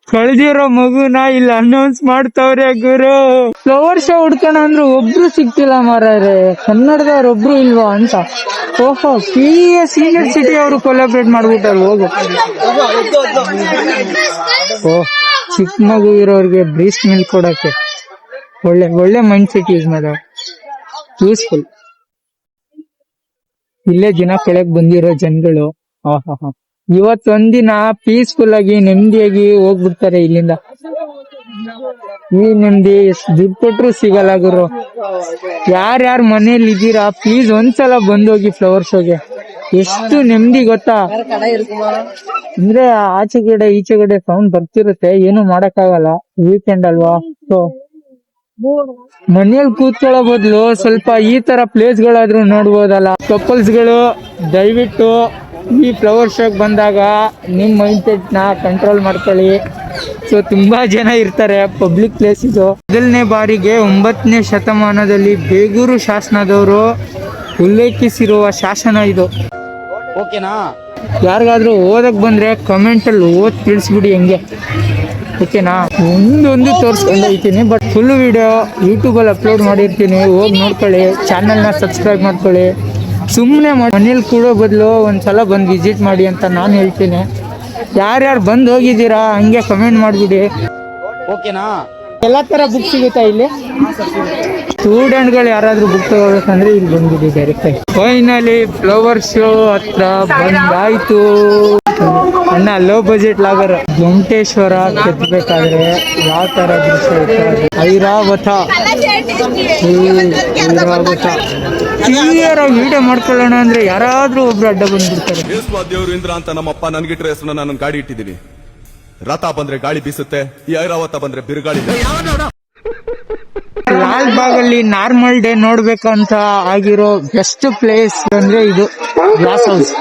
ಕಳ್ದಿರೋ ಮಗುನ ಇಲ್ಲಿ ಅನೌನ್ಸ್ ಮಾಡ್ತಾವ್ರೆ ಗುರು. ಫ್ಲವರ್ ಶೋ ಹುಡ್ಕೋಣ ಅಂದ್ರೆ ಒಬ್ರು ಸಿಗ್ತಿಲ್ಲ ಮಾರಾರೆ, ಕನ್ನಡದವ್ರು ಒಬ್ರು ಇಲ್ವಾ ಅಂತ. ಓಹೋ, ಸೀನಿಯರ್ ಸಿಟಿ ಅವರು ಕೊಲಾಬ್ರೇಟ್ ಮಾಡ್ಬಿಟ್ಟಾರೆ. ಹೋಗು. ಓಹ್, ಚಿಕ್ಕ ಮಗು ಇರೋರ್ಗೆ ಬ್ರೀಸ್ಟ್ ಮಿಲ್ಕ್ ಕೊಡಕ್ಕೆ ಒಳ್ಳೆ ಮೈಂಡ್ ಸೆಟ್ ಯೂಸ್ ಮಾಡ, ಯೂಸ್ಫುಲ್. ಇಲ್ಲೇ ದಿನ ಕೆಳಗ್ ಬಂದಿರೋ ಜನಗಳು ಇವತ್ತೊಂದಿನ ಪೀಸ್ಫುಲ್ ಆಗಿ ನೆಮ್ಮದಿಯಾಗಿ ಹೋಗ್ಬಿಡ್ತಾರೆ ಇಲ್ಲಿಂದ. ಈ ನೆಮ್ಮದಿ ದುಡ್ಡು ಕೊಟ್ರು ಸಿಗಲ್ಲ ಗುರು. ಯಾರ್ಯಾರ ಮನೇಲಿ ಇದ್ದೀರಾ ಪ್ಲೀಸ್ ಒಂದ್ಸಲ ಬಂದೋಗಿ ಫ್ಲವರ್ ಶೋಗೆ. ಎಷ್ಟು ನೆಮ್ಮದಿ ಗೊತ್ತಾ ಅಂದ್ರೆ ಆಚೆ ಕಡೆ ಈಚೆ ಕಡೆ ಸೌಂಡ್ ಬರ್ತಿರುತ್ತೆ, ಏನು ಮಾಡಕ್ಕಾಗಲ್ಲ, ವೀಕೆಂಡ್ ಅಲ್ವಾ. ಸೊ ಮನೇಲಿ ಕೂತ್ಕೊಳ್ಳೋ ಬದಲು ಸ್ವಲ್ಪ ಈ ತರ ಪ್ಲೇಸ್ ಗಳಾದ್ರೂ ನೋಡ್ಬೋದಲ್ಲ. ಕಪಲ್ಸ್ ಗಳು ದಯವಿಟ್ಟು ಈ ಫ್ಲವರ್ ಶೋಗ್ ಬಂದಾಗ ನಿಮ್ ಮೈಂಡ್ ಸೆಟ್ ನ ಕಂಟ್ರೋಲ್ ಮಾಡ್ಕೊಳ್ಳಿ. ಸೊ ತುಂಬಾ ಜನ ಇರ್ತಾರೆ, ಪಬ್ಲಿಕ್ ಪ್ಲೇಸ್ ಇದು. ಮೊದಲನೇ ಬಾರಿಗೆ 9ನೇ ಶತಮಾನದಲ್ಲಿ ಬೇಗೂರು ಶಾಸನದವರು ಉಲ್ಲೇಖಿಸಿರುವ ಶಾಸನ ಇದು. ಓಕೆನಾ? ಯಾರಿಗಾದ್ರೂ ಓದಕ್ ಬಂದ್ರೆ ಕಮೆಂಟ್ ಅಲ್ಲಿ ಓದ್ ತಿಳಿಸ್ಬಿಡಿ ಹೆಂಗೆ, ಓಕೆನಾ? ಒಂದೊಂದು ತೋರಿಸ್ಕೊಂಡೈತೀನಿ, ಬಟ್ ಫುಲ್ ವಿಡಿಯೋ ಯೂಟ್ಯೂಬಲ್ಲಿ ಅಪ್ಲೋಡ್ ಮಾಡಿರ್ತೀನಿ, ಹೋಗಿ ನೋಡ್ಕೊಳ್ಳಿ. ಚಾನಲ್ನ ಸಬ್ಸ್ಕ್ರೈಬ್ ಮಾಡ್ಕೊಳ್ಳಿ. ಸುಮ್ಮನೆ ಮನೇಲಿ ಕೂಡೋ ಬದಲು ಒಂದ್ಸಲ ಬಂದು ವಿಸಿಟ್ ಮಾಡಿ ಅಂತ ನಾನು ಹೇಳ್ತೀನಿ. ಯಾರ್ಯಾರು ಬಂದು ಹೋಗಿದ್ದೀರಾ ಹಂಗೆ ಕಮೆಂಟ್ ಮಾಡಿಬಿಡಿ, ಓಕೆನಾ? ಎಲ್ಲ ತರ ಬುಕ್ ಸಿಗುತ್ತಾ ಇಲ್ಲಿ? ಸ್ಟೂಡೆಂಟ್ಗಳು ಯಾರಾದ್ರೂ ಬುಕ್ ತಗೋಬೇಕಂದ್ರೆ ಇಲ್ಲಿ ಬಂದ್ಬಿಡಿ ಡೈರೆಕ್ಟ್ ಆಗಿ. ಫೈನಲಿ ಫ್ಲವರ್ ಶೋ ಹತ್ರ ಬಂದಾಯ್ತು. ಅಣ್ಣ ಲೋ ಬಜೆಟ್ ಲಾಗರ್ ವೆಂಕಟೇಶ್ವರ ಕೆತ್ತಬೇಕಾದ್ರೆ ಯಾವ ತರ ದೃಶ್ಯ ಇರ್ತಾರೆ. ಐರಾವತ ಕ್ಲಿಯರ್ ಆಗಿ ವಿಡಿಯೋ ಮಾಡ್ಕೊಳ್ಳೋಣ ಅಂದ್ರೆ ಯಾರಾದ್ರೂ ಒಬ್ರು ಅಡ್ಡ ಬಂದ್ಬಿಡ್ತಾರೆ. ದೇವ್ರು ಇಂದ್ರ ಅಂತ ನಮ್ಮಪ್ಪ ನನ್ಗಿಟ್ರೆ ಹೆಸರು ನಾನು ಗಾಡಿ ಇಟ್ಟಿದ್ದೀನಿ. ರಥ ಬಂದ್ರೆ ಗಾಳಿ ಬೀಸುತ್ತೆ, ಈ ಐರಾವತ ಬಂದ್ರೆ ಬಿರುಗಾಳಿ. ಲಾಲ್ ಬಾಗ್ ಅಲ್ಲಿ ನಾರ್ಮಲ್ ಡೇ ನೋಡ್ಬೇಕಂತ ಆಗಿರೋ ಬೆಸ್ಟ್ ಪ್ಲೇಸ್ ಅಂದ್ರೆ ಇದು ಗ್ಲಾಸ್ ಹೌಸ್.